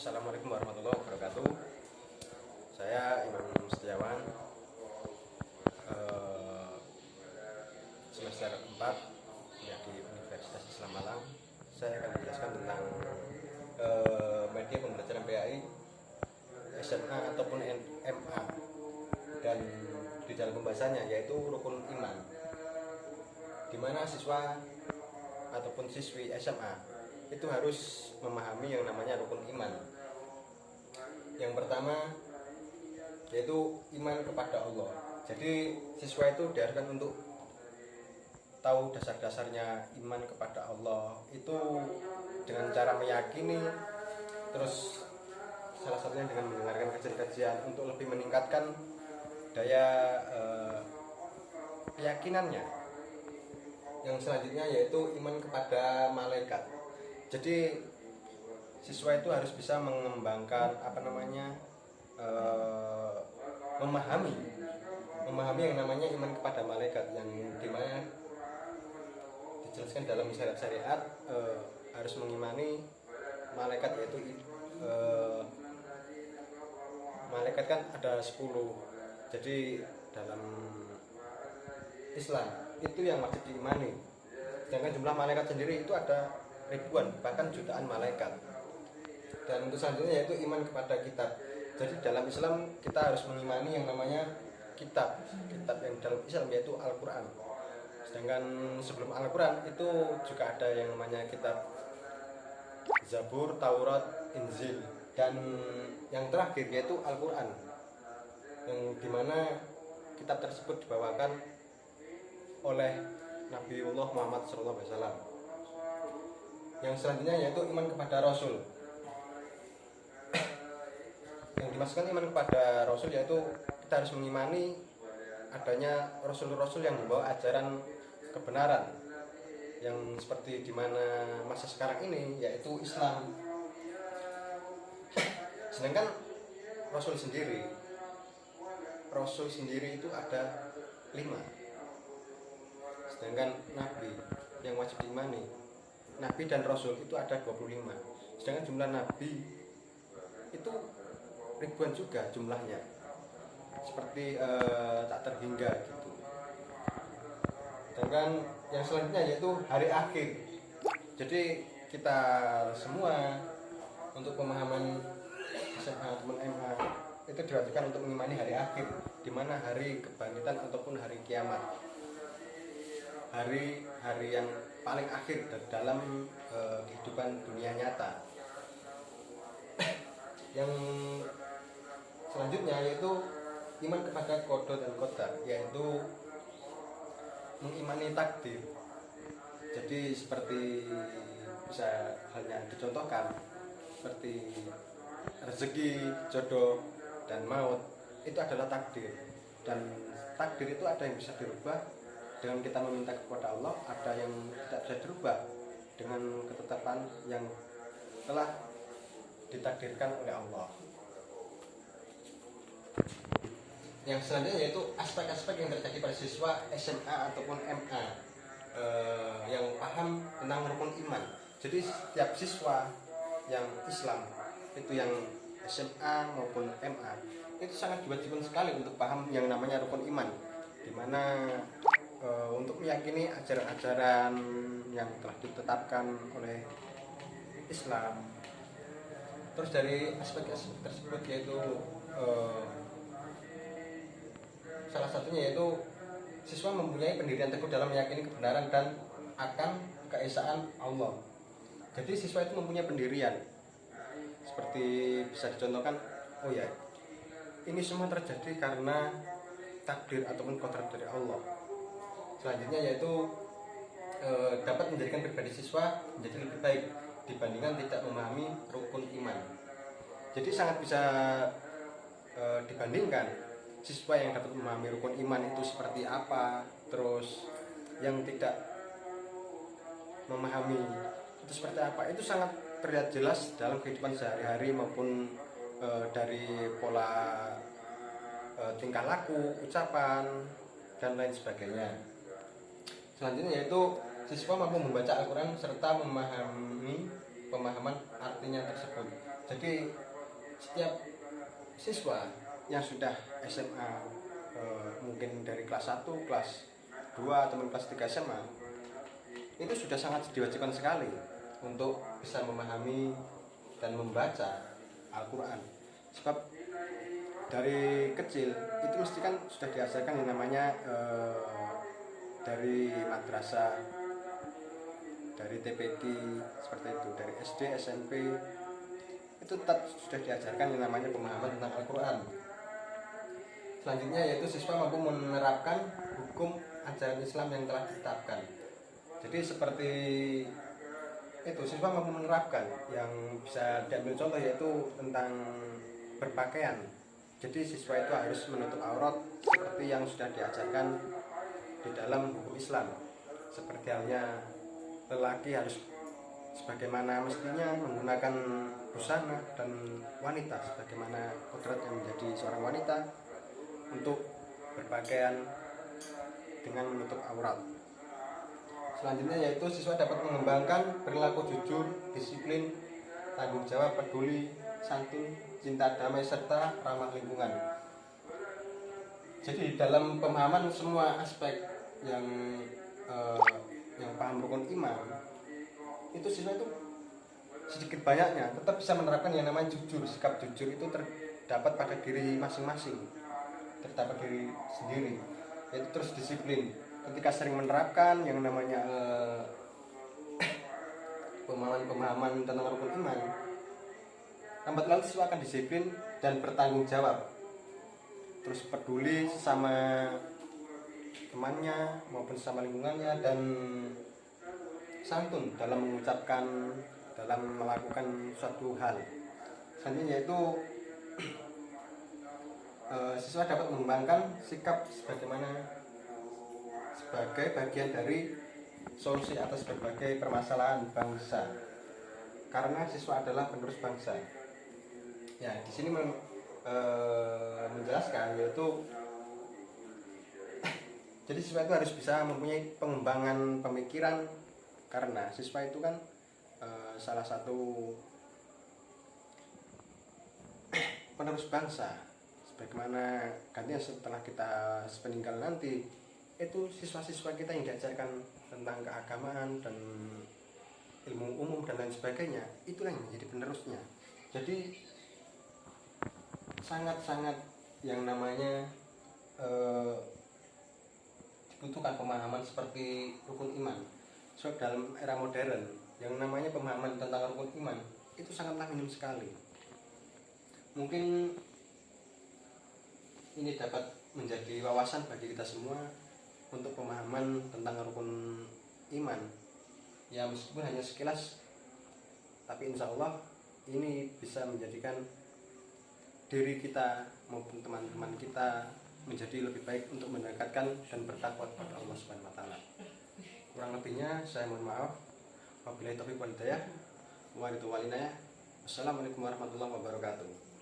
Assalamualaikum warahmatullahi wabarakatuh. Saya Imam Setiawan, eh, semester 4 ya, di Universitas Islam Malang. Saya akan menjelaskan tentang media pembelajaran PAI, SMA ataupun MA, dan di dalam pembahasannya yaitu rukun iman, di mana siswa ataupun siswi SMA itu harus memahami yang namanya rukun iman. Yang pertama yaitu iman kepada Allah. Jadi siswa itu diharuskan untuk tahu dasar-dasarnya iman kepada Allah itu dengan cara meyakini, terus salah satunya dengan mendengarkan kajian-kajian untuk lebih meningkatkan daya keyakinannya. Yang selanjutnya yaitu iman kepada malaikat. Jadi siswa itu harus bisa mengembangkan memahami yang namanya iman kepada malaikat, yang dimana dijelaskan dalam syariat harus mengimani malaikat, yaitu malaikat kan ada 10. Jadi dalam Islam itu yang wajib diimani, sedangkan jumlah malaikat sendiri itu ada ribuan bahkan jutaan malaikat. Dan untuk selanjutnya yaitu iman kepada kitab. Jadi dalam Islam kita harus mengimani yang namanya kitab yang dalam Islam yaitu Al-Quran. Sedangkan sebelum Al-Quran itu juga ada yang namanya kitab Zabur, Taurat, Injil, dan yang terakhir yaitu Al-Quran, yang dimana kitab tersebut dibawakan oleh Nabiullah Muhammad SAW. Yang selanjutnya yaitu iman kepada Rasul. Yang dimaksudkan iman kepada Rasul yaitu kita harus mengimani adanya Rasul-Rasul yang membawa ajaran kebenaran, yang seperti dimana masa sekarang ini yaitu Islam. Sedangkan Rasul sendiri itu ada 5. Sedangkan Nabi yang wajib diimani, Nabi dan Rasul itu ada 25. Sedangkan jumlah Nabi itu ribuan juga jumlahnya, seperti tak terhingga gitu. Sedangkan yang selanjutnya yaitu hari akhir. Jadi kita semua untuk pemahaman SMA ataupun MA itu diwajibkan untuk mengimani hari akhir, di mana hari kebangkitan ataupun hari kiamat, hari yang paling akhir dalam kehidupan dunia nyata. Yang selanjutnya yaitu iman kepada qada dan qadar, yaitu mengimani takdir. Jadi seperti bisa halnya dicontohkan seperti rezeki, jodoh, dan maut itu adalah takdir. Dan takdir itu ada yang bisa dirubah dengan kita meminta kepada Allah, ada yang tidak bisa dirubah dengan ketetapan yang telah ditakdirkan oleh Allah. Yang selanjutnya yaitu aspek-aspek yang terjadi pada siswa SMA ataupun MA yang paham tentang rukun iman. Jadi setiap siswa yang Islam itu yang SMA maupun MA itu sangat diwajibkan sekali untuk paham yang namanya rukun iman, dimana untuk meyakini ajaran-ajaran yang telah ditetapkan oleh Islam. Terus dari aspek-aspek tersebut yaitu salah satunya yaitu siswa mempunyai pendirian teguh dalam meyakini kebenaran dan akan keesaan Allah. Jadi siswa itu mempunyai pendirian, seperti bisa dicontohkan, oh ya, ini semua terjadi karena takdir ataupun kodrat dari Allah. Selanjutnya yaitu dapat menjadikan pribadi siswa menjadi lebih baik dibandingkan tidak memahami rukun iman. Jadi sangat bisa dibandingkan siswa yang dapat memahami rukun iman itu seperti apa, terus yang tidak memahami itu seperti apa. Itu sangat terlihat jelas dalam kehidupan sehari-hari maupun dari pola tingkah laku, ucapan, dan lain sebagainya. Selanjutnya yaitu siswa mampu membaca Al-Quran serta memahami pemahaman artinya tersebut. Jadi setiap siswa yang sudah SMA mungkin dari kelas 1, kelas 2 atau kelas 3 SMA itu sudah sangat diwajibkan sekali untuk bisa memahami dan membaca Al-Quran. Sebab dari kecil itu mesti kan sudah diajarkan yang namanya dari madrasah, dari TPQ seperti itu, dari SD, SMP itu tetap sudah diajarkan yang namanya pemahaman tentang Al-Quran. Selanjutnya yaitu siswa mampu menerapkan hukum ajaran Islam yang telah ditetapkan. Jadi seperti itu, siswa mampu menerapkan, yang bisa diambil contoh yaitu tentang berpakaian. Jadi siswa itu harus menutup aurat seperti yang sudah diajarkan di dalam hukum Islam. Seperti halnya lelaki harus sebagaimana mestinya menggunakan busana, dan wanita sebagaimana kodrat yang menjadi seorang wanita untuk berpakaian dengan menutup aurat. Selanjutnya yaitu siswa dapat mengembangkan perilaku jujur, disiplin, tanggung jawab, peduli, santun, cinta damai, serta ramah lingkungan. Jadi dalam pemahaman semua aspek yang paham rukun iman, itu siswa itu sedikit banyaknya tetap bisa menerapkan yang namanya jujur. Sikap jujur itu terdapat pada diri masing-masing, terdapat diri sendiri, yaitu terus disiplin. Ketika sering menerapkan yang namanya pemahaman tentang rukun iman, lambat laun siswa akan disiplin dan bertanggung jawab, terus peduli sama temannya maupun sama lingkungannya, dan santun dalam mengucapkan, dalam melakukan suatu hal. Selanjutnya yaitu siswa dapat mengembangkan sikap sebagai bagian dari solusi atas berbagai permasalahan bangsa, karena siswa adalah penerus bangsa. Ya, di sini menjelaskan yaitu jadi siswa itu harus bisa mempunyai pengembangan pemikiran, karena siswa itu kan salah satu penerus bangsa. Sebagaimana gantinya setelah kita sepeninggal nanti, itu siswa-siswa kita yang diajarkan tentang keagamaan dan ilmu umum dan lain sebagainya, itulah yang menjadi penerusnya. Jadi sangat-sangat yang namanya dibutuhkan pemahaman seperti rukun iman. So dalam era modern yang namanya pemahaman tentang rukun iman itu sangatlah minim sekali. Mungkin ini dapat menjadi wawasan bagi kita semua untuk pemahaman tentang rukun iman. Ya meskipun hanya sekilas, tapi insya Allah ini bisa menjadikan diri kita maupun teman-teman kita menjadi lebih baik untuk mendekatkan dan bertakwa kepada Allah Subhanahu wa taala. Kurang lebihnya saya mohon maaf. Wabillahi taufiq wal hidayah. Wassalamualaikum warahmatullahi wabarakatuh.